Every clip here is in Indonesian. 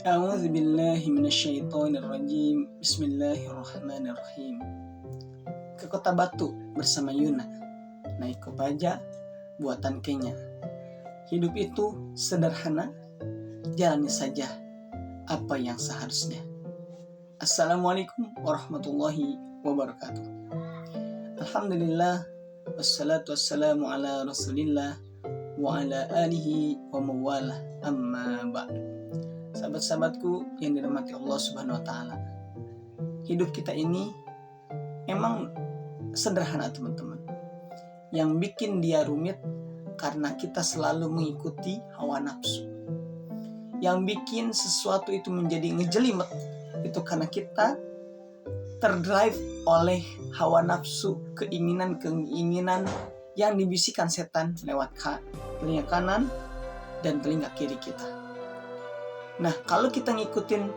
A'udzu billahi minasyaitonir rajim. Bismillahirrahmanirrahim. Ke kota Batu bersama Yuna, naik kopaja buatan Kenya. Hidup itu sederhana, jalani saja apa yang seharusnya. Assalamualaikum warahmatullahi wabarakatuh. Alhamdulillah, wassalatu wassalamu ala rasulillah wa ala alihi wa mawalah, amma ba'du. Sahabat-sahabatku yang dirahmati Allah Subhanahu wa taala. Hidup kita ini emang sederhana, teman-teman. Yang bikin dia rumit karena kita selalu mengikuti hawa nafsu. Yang bikin sesuatu itu menjadi ngejelimet itu karena kita terdrive oleh hawa nafsu, keinginan yang dibisikkan setan lewat telinga kanan dan telinga kiri kita. Nah, kalau kita ngikutin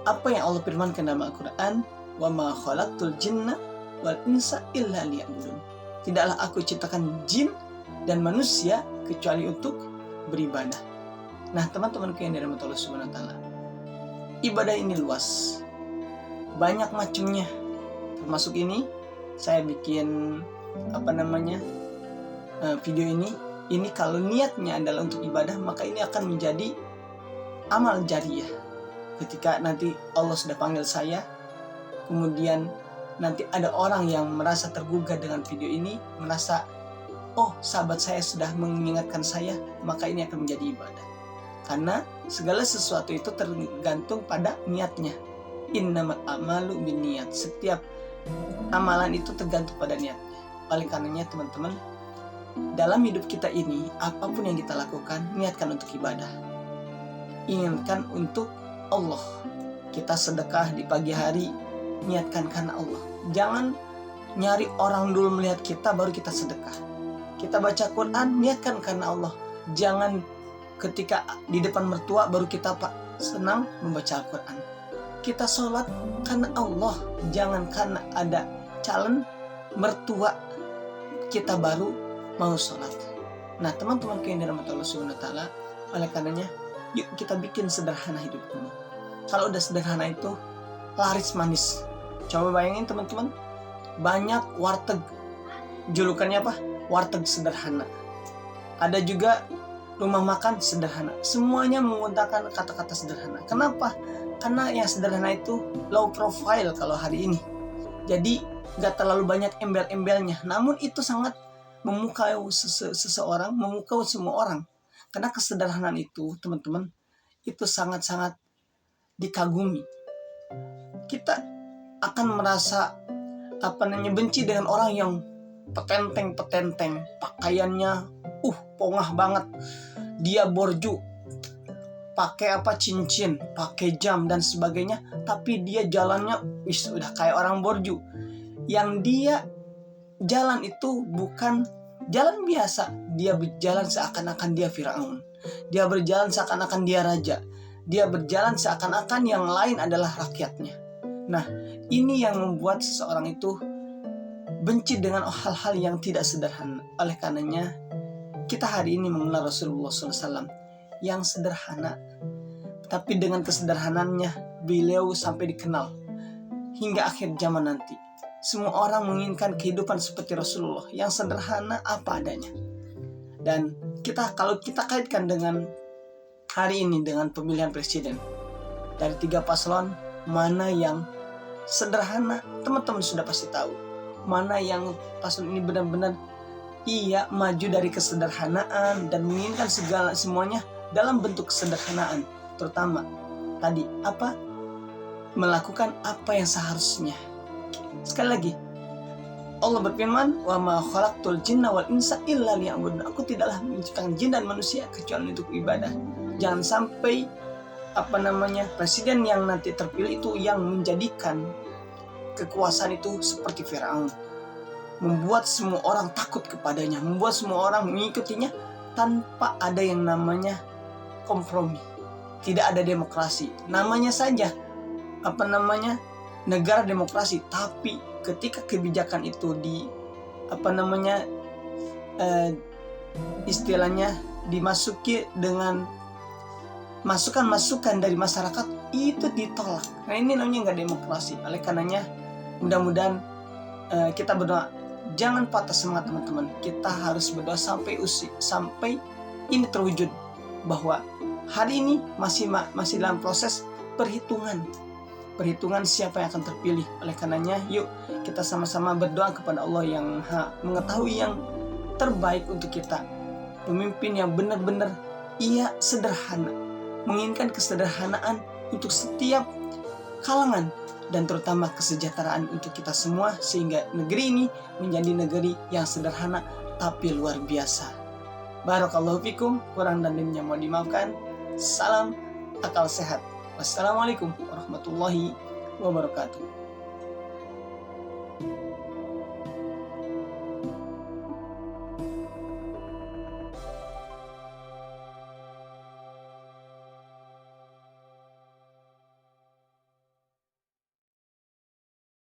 apa yang Allah firmankan dalam Al-Quran, wa ma khalaqtul jinna wal insa illa liya'budun. Tidaklah aku ciptakan jin dan manusia kecuali untuk beribadah. Nah, teman-temanku yang dirahmati Allah Subhanahu wa taala, ibadah ini luas, banyak macamnya. Termasuk ini saya bikin video ini kalau niatnya adalah untuk ibadah, maka ini akan menjadi amal jariyah. Ketika nanti Allah sudah panggil saya, kemudian nanti ada orang yang merasa tergugah dengan video ini, merasa, oh sahabat saya sudah mengingatkan saya, maka ini akan menjadi ibadah. Karena segala sesuatu itu tergantung pada niatnya. Innamal a'malu binniyat. Setiap amalan itu tergantung pada niatnya. Oleh karenanya teman-teman, dalam hidup kita ini, apapun yang kita lakukan, niatkan untuk ibadah. Inginkan untuk Allah. Kita sedekah di pagi hari, niatkan karena Allah. Jangan nyari orang dulu melihat kita baru kita sedekah. Kita baca Quran, niatkan karena Allah. Jangan ketika di depan mertua baru kita senang membaca Al-Quran. Kita sholat karena Allah. Jangan karena ada calon mertua kita baru mau sholat. Nah, teman-teman yang dirahmati Allah Subhanahu wa taala, oleh karenanya yuk kita bikin sederhana hidup ini. Kalau udah sederhana itu laris manis. Coba bayangin teman-teman, banyak warteg, julukannya apa? Warteg sederhana. Ada juga rumah makan sederhana. Semuanya menggunakan kata-kata sederhana. Kenapa? Karena yang sederhana itu low profile kalau hari ini. Jadi gak terlalu banyak embel-embelnya. Namun itu sangat memukau seseorang, memukau semua orang. Karena kesederhanaan itu, teman-teman, itu sangat-sangat dikagumi. Kita akan merasa benci dengan orang yang petenteng, pakaiannya pongah banget. Dia borju, pakai cincin, pakai jam dan sebagainya, tapi dia jalannya udah kayak orang borju. Yang dia jalan itu bukan jalan biasa. Dia berjalan seakan-akan dia Firaun. Dia berjalan seakan-akan dia raja. Dia berjalan seakan-akan yang lain adalah rakyatnya. Nah, ini yang membuat seseorang itu benci dengan hal-hal yang tidak sederhana. Oleh karenanya, kita hari ini mengenal Rasulullah SAW yang sederhana. Tapi dengan kesederhanaannya, beliau sampai dikenal hingga akhir zaman nanti. Semua orang menginginkan kehidupan seperti Rasulullah yang sederhana apa adanya. Dan kalau kita kaitkan dengan hari ini dengan pemilihan presiden, dari 3 paslon, mana yang sederhana, teman-teman sudah pasti tahu. Mana yang paslon ini benar-benar maju dari kesederhanaan dan menginginkan semuanya dalam bentuk kesederhanaan. Terutama tadi melakukan apa yang seharusnya. Sekali lagi, Allah berfirman, wa ma khalaqtul jinna wal insa illa liya'budun. Aku tidaklah menciptakan jin dan manusia kecuali untuk ibadah. Jangan sampai presiden yang nanti terpilih itu yang menjadikan kekuasaan itu seperti Firaun, membuat semua orang takut kepadanya, membuat semua orang mengikutinya tanpa ada yang namanya kompromi. Tidak ada demokrasi. Namanya saja negara demokrasi, tapi ketika kebijakan itu istilahnya dimasuki dengan masukan-masukan dari masyarakat itu ditolak. Nah ini namanya nggak demokrasi. Oleh karenanya mudah-mudahan kita berdoa, jangan patah semangat teman-teman. Kita harus berdoa sampai ini terwujud, bahwa hari ini masih dalam proses perhitungan siapa yang akan terpilih. Oleh karenanya yuk kita sama-sama berdoa kepada Allah yang mengetahui yang terbaik untuk kita, pemimpin yang benar-benar ia sederhana, menginginkan kesederhanaan untuk setiap kalangan dan terutama kesejahteraan untuk kita semua, sehingga negeri ini menjadi negeri yang sederhana tapi luar biasa. Barakallahu fikum, kurang dan lebihnya mohon dimaafkan. Salam akal sehat. Wassalamualaikum warahmatullahi wabarakatuh.